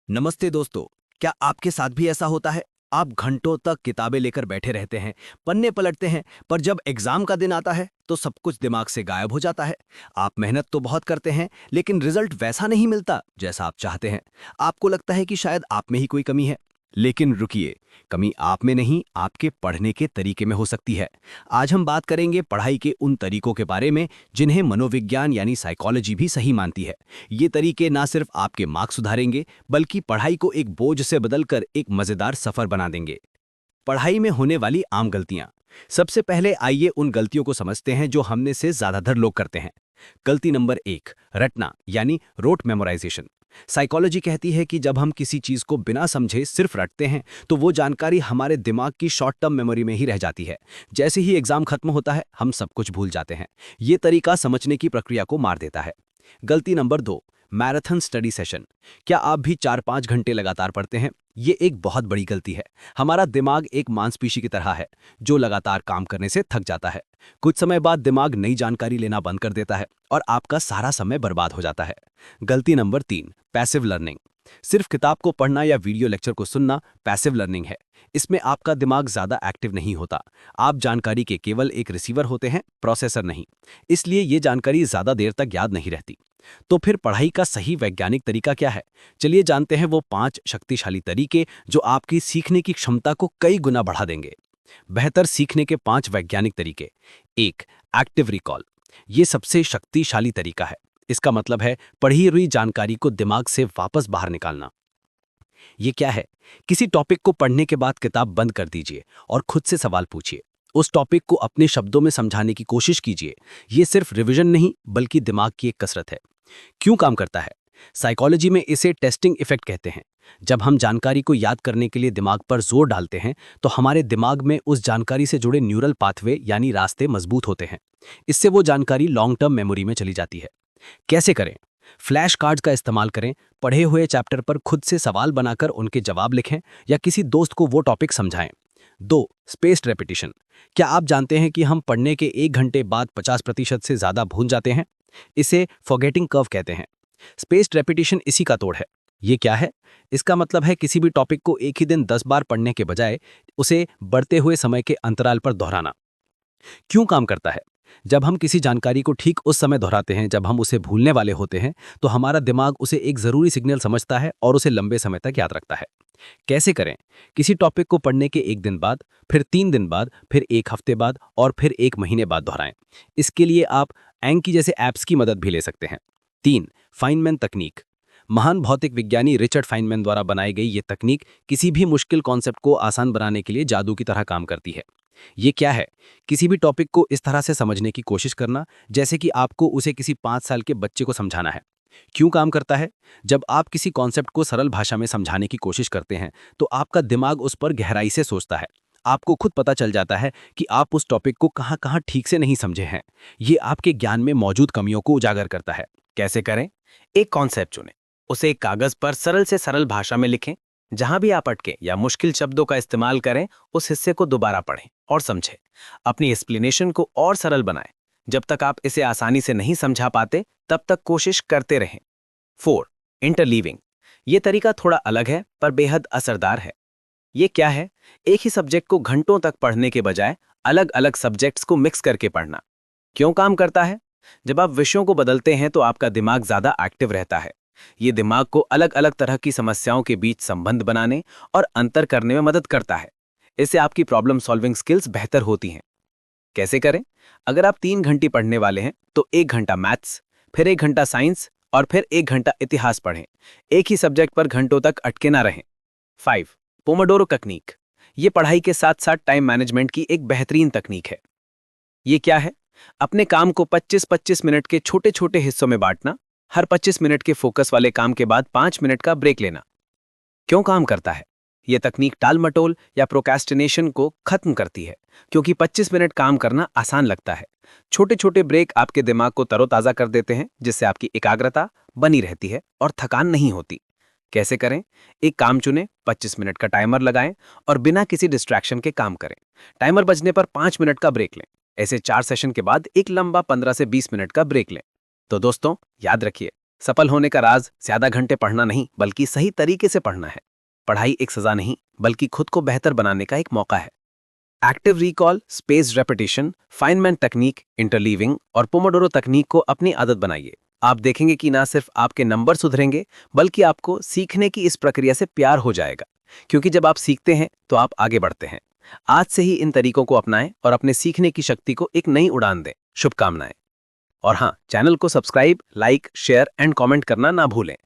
नमस्ते दोस्तों। क्या आपके साथ भी ऐसा होता है? आप घंटों तक किताबें लेकर बैठे रहते हैं, पन्ने पलटते हैं, पर जब एग्जाम का दिन आता है तो सब कुछ दिमाग से गायब हो जाता है। आप मेहनत तो बहुत करते हैं, लेकिन रिजल्ट वैसा नहीं मिलता जैसा आप चाहते हैं। आपको लगता है कि शायद आप में ही कोई कमी है। लेकिन रुकिए, कमी आप में नहीं, आपके पढ़ने के तरीके में हो सकती है। आज हम बात करेंगे पढ़ाई के उन तरीकों के बारे में जिन्हें मनोविज्ञान यानी साइकोलॉजी भी सही मानती है। ये तरीके ना सिर्फ आपके मार्क्स सुधारेंगे, बल्कि पढ़ाई को एक बोझ से बदलकर एक मजेदार सफर बना देंगे। पढ़ाई में होने वाली आम गलतियां। सबसे पहले आइए उन गलतियों को समझते हैं जो हमने से ज्यादातर लोग करते हैं। गलती नंबर 1, रटना यानी रोट मेमोराइजेशन। साइकोलॉजी कहती है कि जब हम किसी चीज को बिना समझे सिर्फ रटते हैं तो वो जानकारी हमारे दिमाग की शॉर्ट टर्म मेमोरी में ही रह जाती है। जैसे ही एग्जाम खत्म होता है हम सब कुछ भूल जाते हैं। ये तरीका समझने की प्रक्रिया को मार देता है। गलती नंबर 2, मैराथन स्टडी सेशन। क्या आप भी 4-5 घंटे लगातार पढ़ते हैं? ये एक बहुत बड़ी गलती है। हमारा दिमाग एक मांसपेशी की तरह है जो लगातार काम करने से थक जाता है। कुछ समय बाद दिमाग नई जानकारी लेना बंद कर देता है और आपका सारा समय बर्बाद हो जाता है। गलती नंबर 3, पैसिव लर्निंग। सिर्फ किताब को पढ़ना या वीडियो लेक्चर को सुनना पैसिव लर्निंग है। इसमें आपका दिमाग ज्यादा एक्टिव नहीं होता। आप जानकारी के केवल एक रिसीवर होते हैं, प्रोसेसर नहीं। इसलिए ये जानकारी ज्यादा देर तक याद नहीं रहती। तो फिर पढ़ाई का सही वैज्ञानिक तरीका क्या है? चलिए जानते हैं वो 5 शक्तिशाली तरीके जो आपकी सीखने की क्षमता को कई गुना बढ़ा देंगे। बेहतर सीखने के 5 वैज्ञानिक तरीके। 1, एक्टिव रिकॉल। ये सबसे शक्तिशाली तरीका है। इसका मतलब है पढ़ी हुई जानकारी को दिमाग से वापस बाहर निकालना। ये क्या है? किसी टॉपिक को पढ़ने के बाद किताब बंद कर दीजिए और खुद से सवाल पूछिए। उस टॉपिक को अपने शब्दों में समझाने की कोशिश कीजिए। ये सिर्फ रिवीजन नहीं, बल्कि दिमाग की एक कसरत है। क्यों काम करता है? साइकोलॉजी में इसे टेस्टिंग इफेक्ट कहते हैं। जब हम जानकारी को याद करने के लिए दिमाग पर जोर डालते हैं तो हमारे दिमाग में उस जानकारी से जुड़े न्यूरल पाथवे यानी रास्ते मजबूत होते हैं। इससे वो जानकारी लॉन्ग टर्म मेमोरी में चली जाती है। कैसे करें? फ्लैश कार्ड्स का इस्तेमाल करें। पढ़े हुए चैप्टर पर खुद से सवाल बनाकर उनके जवाब लिखें या किसी दोस्त को वो टॉपिक समझाएं। 2, स्पेस्ड रेपिटेशन। क्या आप जानते हैं कि हम पढ़ने के 1 घंटे बाद 50% से ज्यादा भूल जाते हैं? इसे फॉरगेटिंग कर्व कहते हैं। स्पेस्ड रेपिटेशन इसी का तोड़ है। ये क्या है? इसका मतलब है किसी भी टॉपिक को एक ही दिन 10 बार पढ़ने के बजाय उसे बढ़ते हुए समय के अंतराल पर दोहराना। क्यों काम करता है? जब हम किसी जानकारी को ठीक उस समय दोहराते हैं जब हम उसे भूलने वाले होते हैं, तो हमारा दिमाग उसे एक जरूरी सिग्नल समझता है और उसे लंबे समय तक याद रखता है। कैसे करें? किसी टॉपिक को पढ़ने के 1 दिन बाद, फिर 3 दिन बाद, फिर 1 हफ्ते बाद और फिर 1 महीने बाद दोहराएं। इसके लिए आप एंकी जैसे ऐप्स की मदद भी ले सकते हैं। 3, फाइनमैन तकनीक। महान भौतिक विज्ञानी रिचर्ड फाइनमैन द्वारा बनाई गई ये तकनीक किसी भी मुश्किल कॉन्सेप्ट को आसान बनाने के लिए जादू की तरह काम करती है। ये क्या है? किसी भी टॉपिक को इस तरह से समझने की कोशिश करना जैसे कि आपको उसे किसी 5 साल के बच्चे को समझाना है। क्यों काम करता है? जब आप किसी कॉन्सेप्ट को सरल भाषा में समझाने की कोशिश करते हैं तो आपका दिमाग उस पर गहराई से सोचता है। आपको खुद पता चल जाता है कि आप उस टॉपिक को कहां कहां ठीक से नहीं समझे हैं। ये आपके ज्ञान में मौजूद कमियों को उजागर करता है। कैसे करें? एक कॉन्सेप्ट चुनें, उसे एक कागज पर सरल से सरल भाषा में लिखें। जहां भी आप अटके या मुश्किल शब्दों का इस्तेमाल करें, उस हिस्से को दोबारा पढ़ें और समझें। अपनी एक्सप्लेनेशन को और सरल बनाएं। जब तक आप इसे आसानी से नहीं समझा पाते, तब तक कोशिश करते रहें। 4, इंटरलीविंग। ये तरीका थोड़ा अलग है पर बेहद असरदार है। ये क्या है? एक ही सब्जेक्ट को घंटों तक पढ़ने के बजाय अलग अलग सब्जेक्ट्स को मिक्स करके पढ़ना। क्यों काम करता है? जब आप विषयों को बदलते हैं तो आपका दिमाग ज्यादा एक्टिव रहता है। ये दिमाग को अलग अलग तरह की समस्याओं के बीच संबंध बनाने और अंतर करने में मदद करता है। इससे आपकी प्रॉब्लम सॉल्विंग स्किल्स बेहतर होती हैं। कैसे करें? अगर आप 3 घंटे पढ़ने वाले हैं तो 1 घंटा मैथ्स, फिर 1 घंटा साइंस और फिर 1 घंटा इतिहास पढ़ें। एक ही सब्जेक्ट पर घंटों तक अटके ना रहें। 5, पोमोडोरो तकनीक। ये पढ़ाई के साथ साथ टाइम मैनेजमेंट की एक बेहतरीन तकनीक है। ये क्या है? अपने काम को 25-25 मिनट के छोटे छोटे हिस्सों में बांटना। हर 25 मिनट के फोकस वाले काम के बाद 5 मिनट का ब्रेक लेना। क्यों काम करता है? यह तकनीक टाल मटोल या प्रोक्रेस्टिनेशन को खत्म करती है, क्योंकि 25 मिनट काम करना आसान लगता है। छोटे छोटे ब्रेक आपके दिमाग को तरोताजा कर देते हैं, जिससे आपकी एकाग्रता बनी रहती है और थकान नहीं होती। कैसे करें? एक काम चुनें, 25 मिनट का टाइमर लगाएं और बिना किसी डिस्ट्रैक्शन के काम करें। टाइमर बजने पर 5 मिनट का ब्रेक लें। ऐसे 4 सेशन के बाद एक लंबा 15 से 20 मिनट का ब्रेक लें। तो दोस्तों, याद रखिए, सफल होने का राज ज्यादा घंटे पढ़ना नहीं, बल्कि सही तरीके से पढ़ना है। पढ़ाई एक सजा नहीं, बल्कि खुद को बेहतर बनाने का एक मौका है। Active recall, space repetition, Feynman तकनीक, इंटरलीविंग और पोमोडोरो तकनीक को अपनी आदत बनाइए। आप देखेंगे कि ना सिर्फ आपके नंबर सुधरेंगे, बल्कि आपको सीखने की इस प्रक्रिया से प्यार हो जाएगा। क्योंकि जब आप सीखते हैं तो आप आगे बढ़ते हैं। आज से ही इन तरीकों को अपनाएं और अपने सीखने की शक्ति को एक नई उड़ान दें। शुभकामनाएं। और हाँ, चैनल को subscribe, like, share and comment करना ना भूलें।